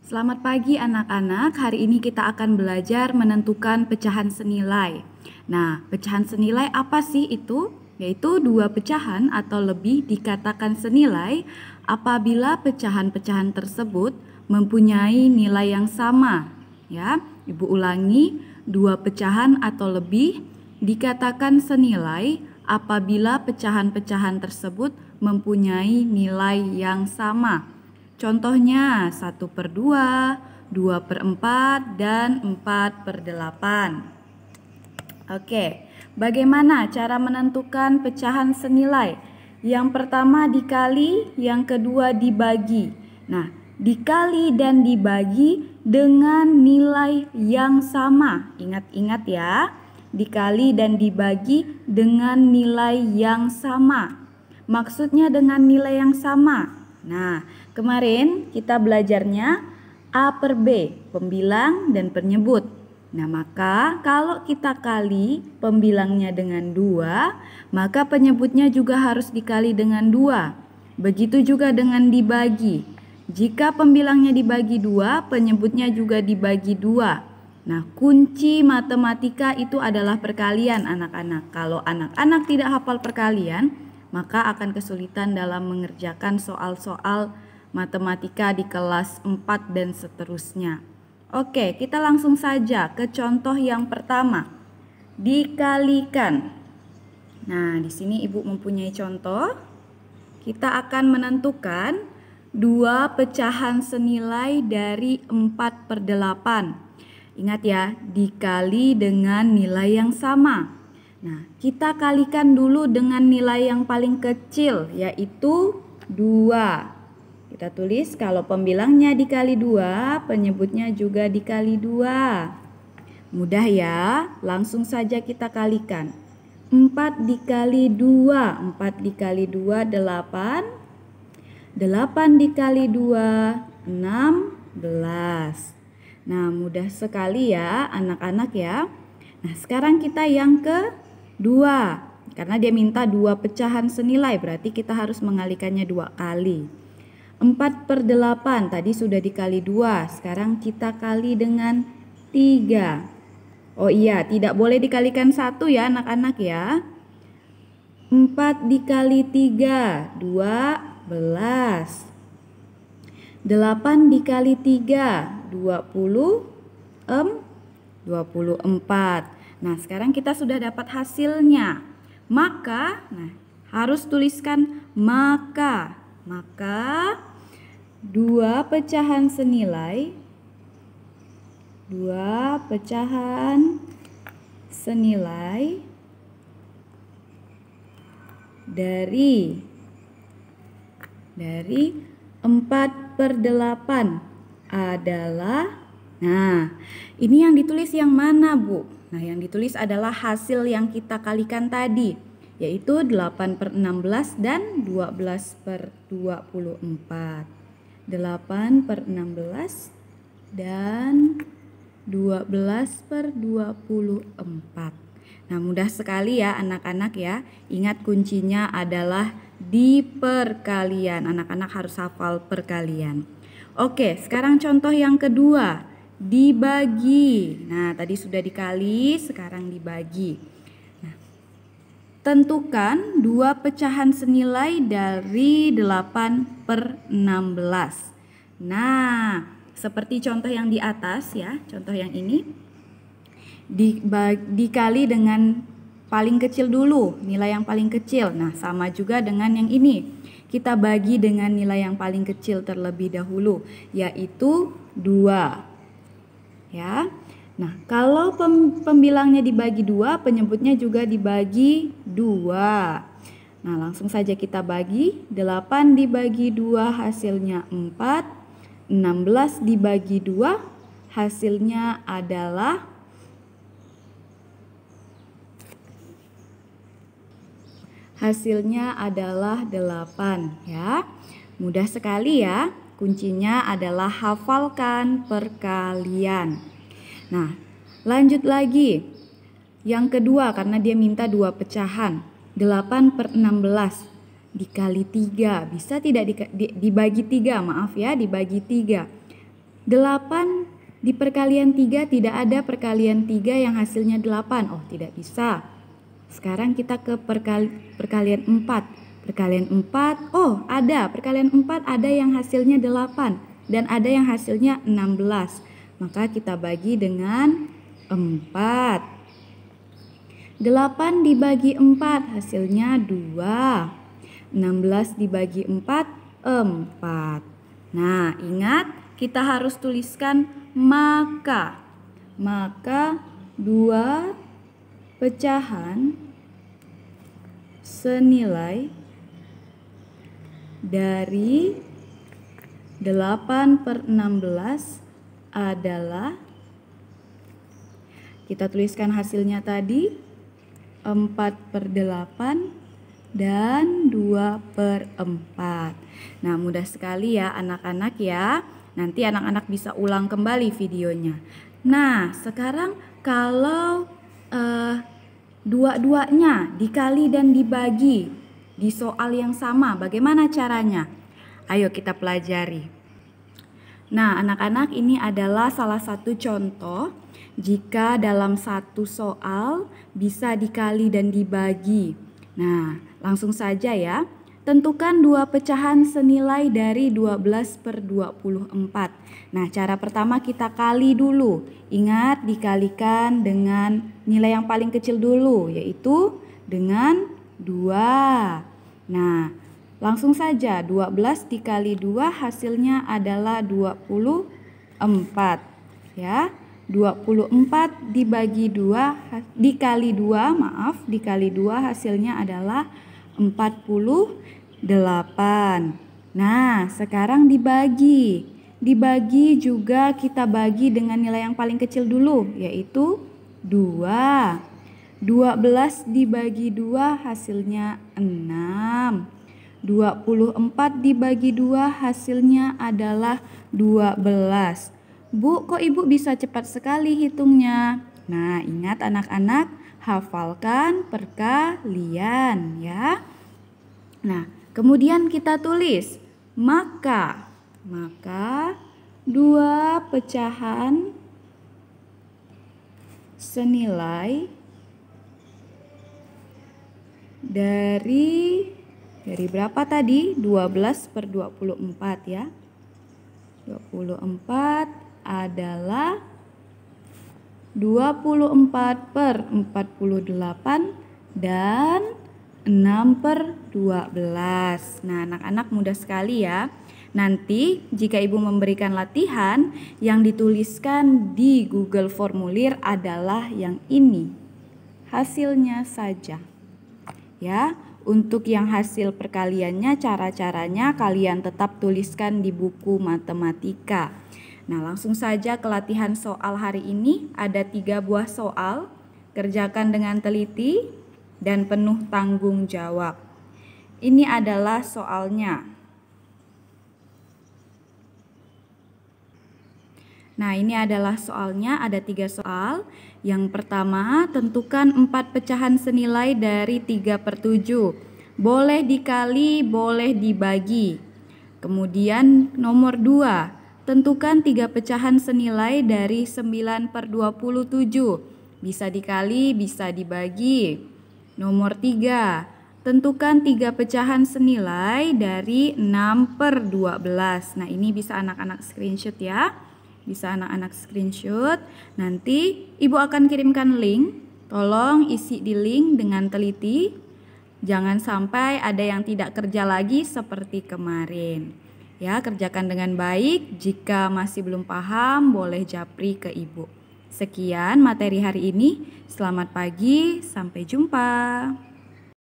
Selamat pagi anak-anak, hari ini kita akan belajar menentukan pecahan senilai. Nah, pecahan senilai apa sih itu? Yaitu dua pecahan atau lebih dikatakan senilai apabila pecahan-pecahan tersebut mempunyai nilai yang sama. Ya, Ibu ulangi, dua pecahan atau lebih dikatakan senilai apabila pecahan-pecahan tersebut mempunyai nilai yang sama. Contohnya 1/2, 2/4, dan 4/8. Oke, bagaimana cara menentukan pecahan senilai? Yang pertama dikali, yang kedua dibagi. Nah, dikali dan dibagi dengan nilai yang sama. Ingat-ingat ya, dikali dan dibagi dengan nilai yang sama. Maksudnya dengan nilai yang sama. Nah, kemarin kita belajarnya A per B, pembilang dan penyebut. Nah, maka kalau kita kali pembilangnya dengan 2, maka penyebutnya juga harus dikali dengan 2. Begitu juga dengan dibagi. Jika pembilangnya dibagi 2, penyebutnya juga dibagi 2. Nah, kunci matematika itu adalah perkalian anak-anak. Kalau anak-anak tidak hafal perkalian, maka akan kesulitan dalam mengerjakan soal-soal matematika di kelas 4 dan seterusnya. Oke, kita langsung saja ke contoh yang pertama. Dikalikan. Nah, di sini Ibu mempunyai contoh. Kita akan menentukan dua pecahan senilai dari 4/8. Ingat ya, dikali dengan nilai yang sama. Nah, kita kalikan dulu dengan nilai yang paling kecil, yaitu 2. Kita tulis kalau pembilangnya dikali 2, penyebutnya juga dikali 2. Mudah ya, langsung saja kita kalikan. 4 dikali 2, 4 dikali 2, 8. 8 dikali 2, 16. Nah, mudah sekali ya anak-anak ya. Nah, sekarang kita yang kedua. Karena dia minta dua pecahan senilai, berarti kita harus mengalikannya 2 kali. 4/8 tadi sudah dikali 2, sekarang kita kali dengan 3. Oh iya, tidak boleh dikalikan 1 ya anak-anak ya. 4 dikali 3, 12. 8 dikali 3, 24. Nah, sekarang kita sudah dapat hasilnya. Maka, harus tuliskan maka. Maka dua pecahan senilai dari 4/8 adalah, nah ini yang ditulis yang mana Bu? Nah, yang ditulis adalah hasil yang kita kalikan tadi, yaitu 8/16 dan 12/24. 8/16 dan 12/24. Nah, mudah sekali ya anak-anak ya. Ingat kuncinya adalah di perkalian. Anak-anak harus hafal perkalian. Oke, sekarang contoh yang kedua. Dibagi. Nah, tadi sudah dikali, sekarang dibagi. Nah, tentukan dua pecahan senilai dari 8/16. Nah, seperti contoh yang di atas ya, contoh yang ini. Dikali dengan paling kecil dulu, nilai yang paling kecil. Nah, sama juga dengan yang ini. Kita bagi dengan nilai yang paling kecil terlebih dahulu, yaitu 2. Ya. Nah, kalau pembilangnya dibagi 2, penyebutnya juga dibagi 2. Nah, langsung saja kita bagi. 8 dibagi 2 hasilnya 4. 16 dibagi 2 hasilnya adalah 8 ya. Mudah sekali ya. Kuncinya adalah hafalkan perkalian. Nah, lanjut lagi. Yang kedua, karena dia minta dua pecahan. 8/16 dikali 3. Bisa tidak dibagi 3, maaf ya, dibagi 3. 8 di perkalian 3 tidak ada perkalian 3 yang hasilnya 8. Oh, tidak bisa. Sekarang kita ke perkalian 4. Perkalian 4, oh ada. Perkalian 4 ada yang hasilnya 8 dan ada yang hasilnya 16. Maka kita bagi dengan 4. 8 dibagi 4 hasilnya 2. 16 dibagi 4, 4. Nah, ingat kita harus tuliskan maka. Maka 2 pecahan senilai dari 8/16 adalah, kita tuliskan hasilnya tadi 4/8 dan 2/4. Nah, mudah sekali ya anak-anak ya. Nanti anak-anak bisa ulang kembali videonya. Nah, sekarang kalau dua-duanya dikali dan dibagi di soal yang sama, bagaimana caranya? Ayo kita pelajari. Nah, anak-anak, ini adalah salah satu contoh jika dalam satu soal bisa dikali dan dibagi. Nah, langsung saja ya. Tentukan 2 pecahan senilai dari 12/24. Nah, cara pertama kita kali dulu. Ingat, dikalikan dengan nilai yang paling kecil dulu, yaitu dengan 2. Nah, langsung saja 12 dikali 2 hasilnya adalah 24. Ya, 24 dibagi 2 dikali 2 hasilnya adalah 48. Nah, sekarang dibagi. Dibagi juga kita bagi dengan nilai yang paling kecil dulu, yaitu 2. 12 dibagi 2 hasilnya 6. 24 dibagi 2 hasilnya adalah 12. Bu, kok Ibu bisa cepat sekali hitungnya? Nah, ingat anak-anak, hafalkan perkalian ya. Nah, kemudian kita tulis maka 2 pecahan senilai dari berapa tadi? 12/24 ya. 24 adalah 24/48 dan 6/12. Nah, anak-anak mudah sekali ya. Nanti jika Ibu memberikan latihan, yang dituliskan di Google Formulir adalah yang ini. Hasilnya saja. Ya, untuk yang hasil perkaliannya, cara-caranya kalian tetap tuliskan di buku matematika. Nah, langsung saja ke latihan soal hari ini. Ada 3 buah soal. Kerjakan dengan teliti dan penuh tanggung jawab. Ini adalah soalnya. Nah, ini adalah soalnya, ada 3 soal. Yang pertama, tentukan 4 pecahan senilai dari 3/7. Boleh dikali, boleh dibagi. Kemudian nomor 2, tentukan 3 pecahan senilai dari 9/27. Bisa dikali, bisa dibagi. Nomor 3, tentukan 3 pecahan senilai dari 6/12. Nah, ini bisa anak-anak screenshot ya. Bisa anak-anak screenshot. Nanti Ibu akan kirimkan link. Tolong isi di link dengan teliti. Jangan sampai ada yang tidak kerja lagi seperti kemarin. Ya, kerjakan dengan baik. Jika masih belum paham, boleh japri ke Ibu. Sekian materi hari ini. Selamat pagi, sampai jumpa.